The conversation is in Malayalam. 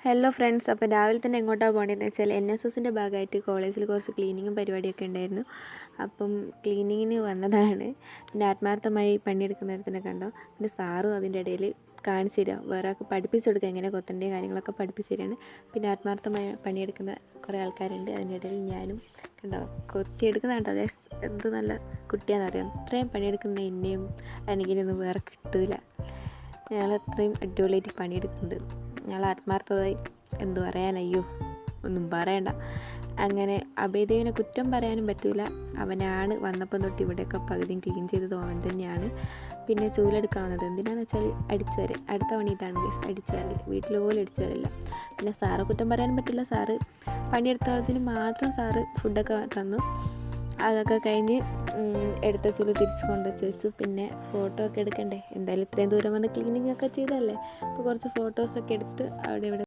ഹലോ ഫ്രണ്ട്സ്, അപ്പോൾ രാവിലെ തന്നെ എങ്ങോട്ടാണ് പോകേണ്ടതെന്ന് വെച്ചാൽ NSSൻ്റെ ഭാഗമായിട്ട് കോളേജിൽ കുറച്ച് ക്ലീനിങ്ങും പരിപാടിയൊക്കെ ഉണ്ടായിരുന്നു. അപ്പം ക്ലീനിങ്ങിന് വന്നതാണ്. പിന്നെ ആത്മാർത്ഥമായി പണിയെടുക്കുന്നതിനെ കണ്ടോ. പിന്നെ സാറും അതിൻ്റെ ഇടയിൽ കാണിച്ചു തരിക, വേറെ ആൾക്ക് പഠിപ്പിച്ചു കൊടുക്കുക, എങ്ങനെ കൊത്തേണ്ട കാര്യങ്ങളൊക്കെ പഠിപ്പിച്ചു തരികയാണ്. പിന്നെ ആത്മാർത്ഥമായി പണിയെടുക്കുന്ന കുറേ ആൾക്കാരുണ്ട്. അതിൻ്റെ ഇടയിൽ ഞാനും കണ്ടോ കൊത്തിയെടുക്കുന്ന കണ്ടോ. അതെ, എന്ത് നല്ല കുട്ടിയാണെന്നറിയാം. അത്രയും പണിയെടുക്കുന്ന എന്നെയും എനിക്കിനൊന്നും വേറെ കിട്ടില്ല. ഞങ്ങൾ അത്രയും അടിപൊളിയായിട്ട് പണിയെടുക്കുന്നുണ്ട്. ഞങ്ങൾ ആത്മാർത്ഥമായി എന്തു പറയാനയ്യോ, ഒന്നും പറയണ്ട. അങ്ങനെ അഭയദേവിനെ കുറ്റം പറയാനും പറ്റില്ല. അവനാണ് വന്നപ്പം തൊട്ട് ഇവിടെയൊക്കെ പകുതിയും ക്ലീൻ ചെയ്തത് അവൻ തന്നെയാണ്. പിന്നെ ചൂലെടുക്കാവുന്നത് എന്തിനാണെന്ന് വെച്ചാൽ അടിച്ചു വരെ അടുത്ത പണി ഇതാണ് ഗൈസ്, അടിച്ചു വരൽ. വീട്ടിൽ പോലും അടിച്ചു വരില്ല. പിന്നെ സാറ് കുറ്റം പറയാനും പറ്റില്ല. സാറ് പണിയെടുത്തതിന് മാത്രം സാറ് ഫുഡൊക്കെ തന്നു. അതൊക്കെ കഴിഞ്ഞ് എടുത്ത ചൂല് തിരിച്ച് കൊണ്ടുവച്ച് വെച്ചു. പിന്നെ ഫോട്ടോ ഒക്കെ എടുക്കണ്ടേ, എന്തായാലും ഇത്രയും ദൂരം വന്ന് ക്ലീനിങ് ഒക്കെ ചെയ്തല്ലേ. അപ്പോൾ കുറച്ച് ഫോട്ടോസൊക്കെ എടുത്ത് അവിടെ ഇവിടെ